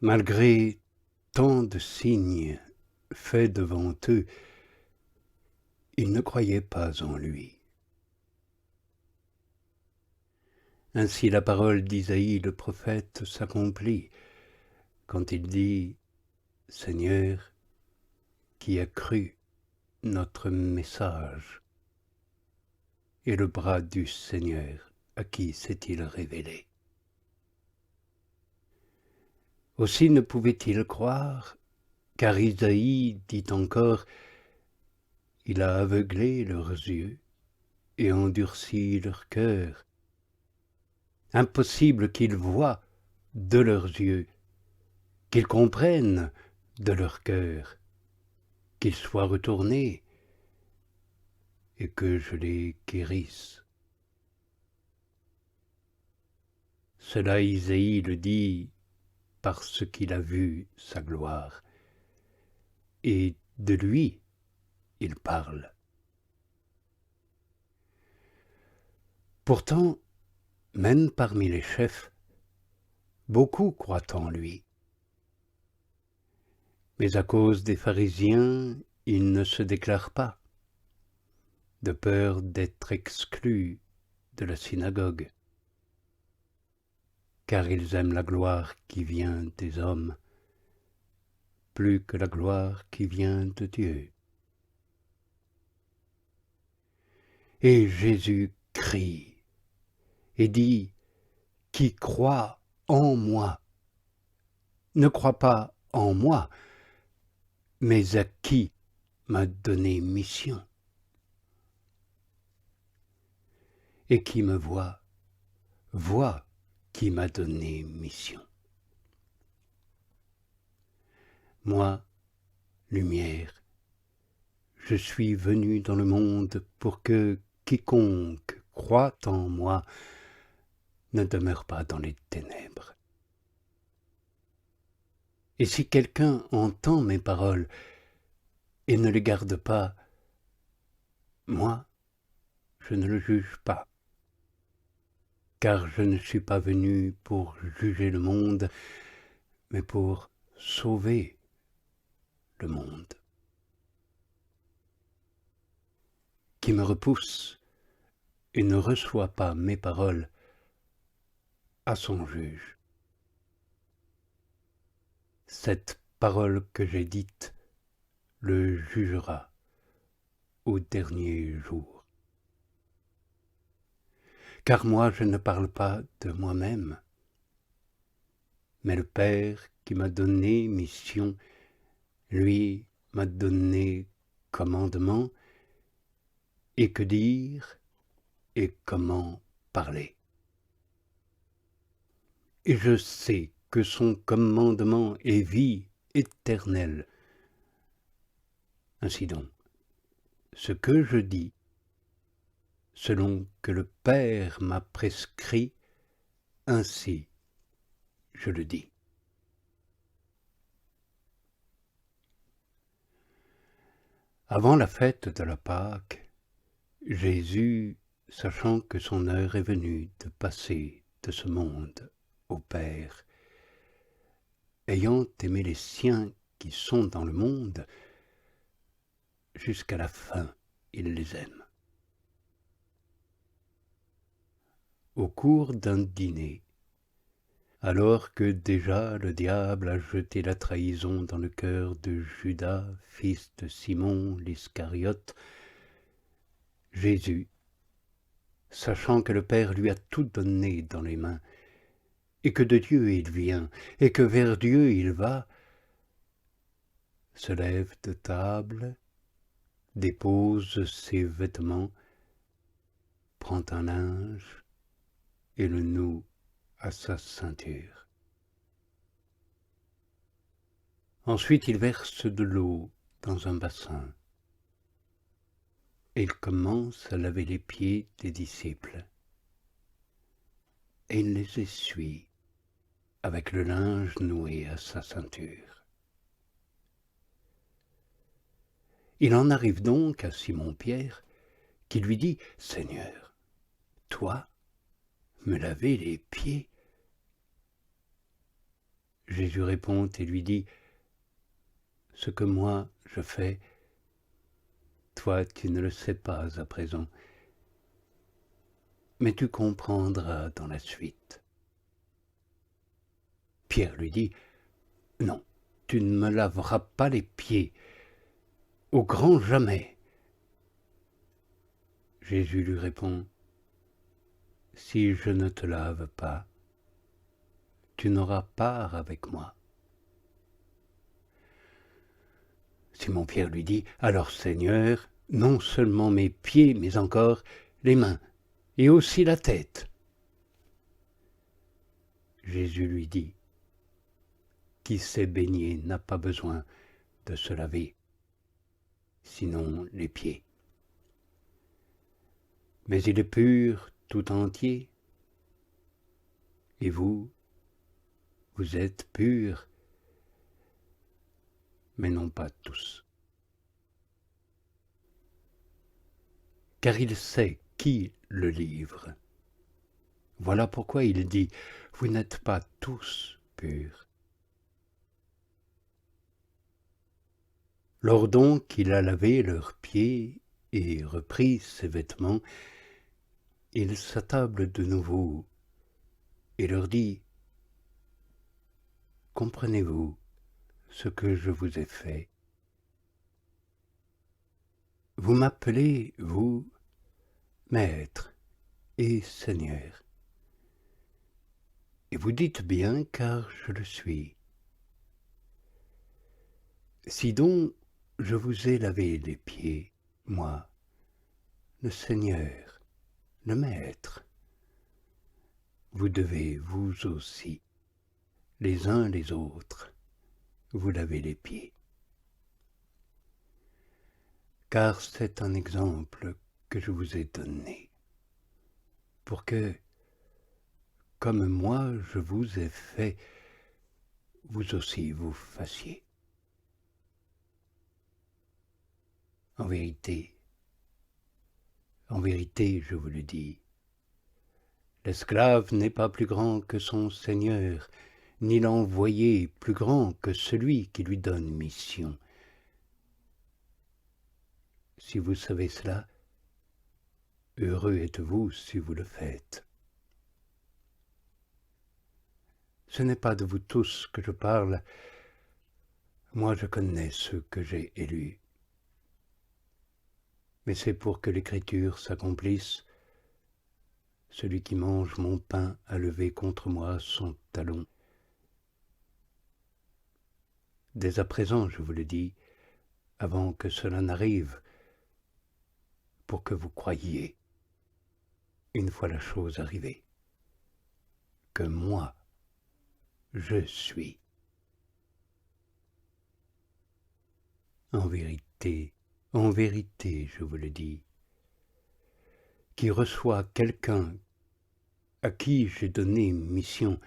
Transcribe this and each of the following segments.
Malgré tant de signes faits devant eux, ils ne croyaient pas en lui. Ainsi la parole d'Isaïe le prophète s'accomplit quand il dit « Seigneur, qui a cru notre message ?» Et le bras du Seigneur, à qui s'est-il révélé? Aussi ne pouvaient-ils croire, car Isaïe dit encore « Il a aveuglé leurs yeux et endurci leur cœur. » Impossible qu'ils voient de leurs yeux, qu'ils comprennent de leur cœur, qu'ils soient retournés et que je les guérisse. Cela Isaïe le dit parce qu'il a vu sa gloire, et de lui il parle. Pourtant, même parmi les chefs, beaucoup croient en lui. Mais à cause des pharisiens, il ne se déclare pas, de peur d'être exclus de la synagogue, car ils aiment la gloire qui vient des hommes, plus que la gloire qui vient de Dieu. Et Jésus crie et dit « Qui croit en moi ne croit pas en moi, mais à qui m'a donné mission. Et qui me voit, voit qui m'a donné mission. Moi, lumière, je suis venu dans le monde pour que quiconque croit en moi ne demeure pas dans les ténèbres. Et si quelqu'un entend mes paroles et ne les garde pas, moi, je ne le juge pas, car je ne suis pas venu pour juger le monde, mais pour sauver le monde. Qui me repousse et ne reçoit pas mes paroles à son juge. Cette parole que j'ai dite le jugera au dernier jour. Car moi je ne parle pas de moi-même, mais le Père qui m'a donné mission, lui m'a donné commandement, et que dire et comment parler. Et je sais que son commandement est vie éternelle. Ainsi donc, ce que je dis, selon que le Père m'a prescrit, ainsi je le dis. Avant la fête de la Pâque, Jésus, sachant que son heure est venue de passer de ce monde au Père, ayant aimé les siens qui sont dans le monde, jusqu'à la fin il les aime. Au cours d'un dîner, alors que déjà le diable a jeté la trahison dans le cœur de Judas, fils de Simon l'Iscariote, Jésus, sachant que le Père lui a tout donné dans les mains, et que de Dieu il vient, et que vers Dieu il va, se lève de table, dépose ses vêtements, prend un linge et le noue à sa ceinture. Ensuite il verse de l'eau dans un bassin, et il commence à laver les pieds des disciples, et il les essuie avec le linge noué à sa ceinture. Il en arrive donc à Simon-Pierre, qui lui dit « Seigneur, toi, me laver les pieds ?» Jésus répond et lui dit, « Ce que moi je fais, toi tu ne le sais pas à présent, mais tu comprendras dans la suite. » Pierre lui dit, « Non, tu ne me laveras pas les pieds, au grand jamais. » Jésus lui répond, « Si je ne te lave pas, tu n'auras part avec moi. » Simon-Pierre lui dit, « Alors Seigneur, non seulement mes pieds, mais encore les mains, et aussi la tête. » Jésus lui dit, « Qui s'est baigné n'a pas besoin de se laver, sinon les pieds. Mais il est pur tout entier, et vous, vous êtes purs, mais non pas tous. » Car il sait qui le livre. Voilà pourquoi il dit, « Vous n'êtes pas tous purs. » Lors donc qu'il a lavé leurs pieds et repris ses vêtements, il s'attable de nouveau et leur dit, « Comprenez-vous ce que je vous ai fait? Vous m'appelez, vous, Maître et Seigneur. Et vous dites bien, car je le suis. Si donc je vous ai lavé les pieds, moi, le Seigneur, le Maître, vous devez vous aussi, les uns les autres, vous laver les pieds. Car c'est un exemple que je vous ai donné, pour que, comme moi je vous ai fait, vous aussi vous fassiez. En vérité, je vous le dis, l'esclave n'est pas plus grand que son Seigneur, ni l'envoyé plus grand que celui qui lui donne mission. Si vous savez cela, heureux êtes-vous si vous le faites. Ce n'est pas de vous tous que je parle, moi je connais ceux que j'ai élus. Mais c'est pour que l'Écriture s'accomplisse. Celui qui mange mon pain a levé contre moi son talon. Dès à présent, je vous le dis, avant que cela n'arrive, pour que vous croyiez, une fois la chose arrivée, que moi, je suis. En vérité, je vous le dis, qui reçoit quelqu'un à qui j'ai donné mission,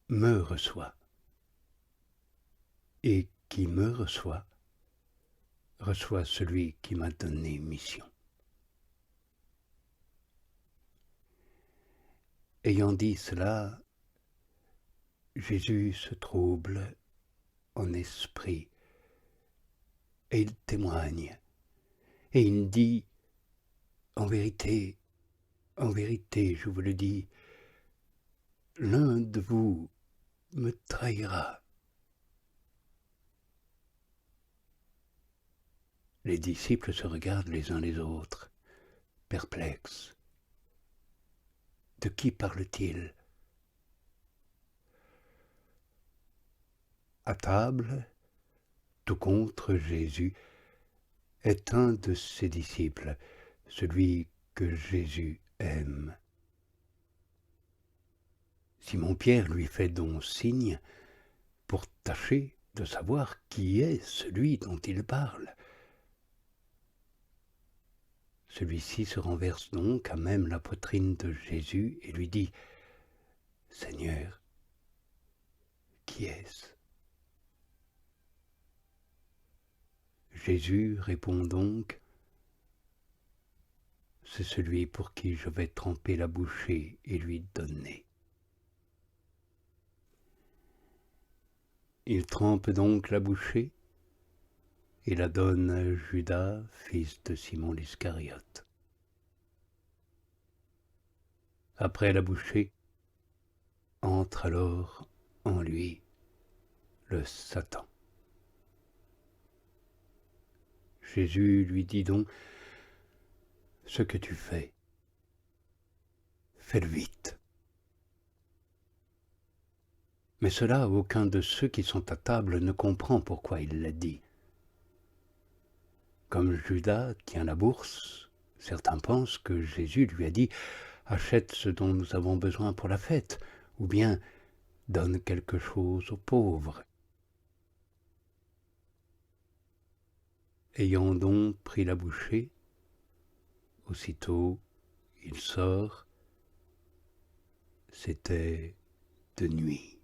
me reçoit. Et qui me reçoit celui qui m'a donné mission. Ayant dit cela, Jésus se trouble en esprit, et il témoigne, et il dit, en vérité, je vous le dis, l'un de vous me trahira. Les disciples se regardent les uns les autres, perplexes. De qui parle-t-il? À table, tout contre Jésus, est un de ses disciples, celui que Jésus aime. Simon-Pierre lui fait donc signe pour tâcher de savoir qui est celui dont il parle. Celui-ci se renverse donc à même la poitrine de Jésus et lui dit, « Seigneur, qui est-ce » Jésus répond donc, « C'est celui pour qui je vais tremper la bouchée et lui donner. » Il trempe donc la bouchée et la donne à Judas, fils de Simon l'Iscariote. Après la bouchée, entre alors en lui le Satan. Jésus lui dit donc, ce que tu fais, fais-le vite. Mais cela, aucun de ceux qui sont à table ne comprend pourquoi il l'a dit. Comme Judas tient la bourse, certains pensent que Jésus lui a dit « Achète ce dont nous avons besoin pour la fête » ou bien « Donne quelque chose aux pauvres ». Ayant donc pris la bouchée, aussitôt il sort, c'était de nuit.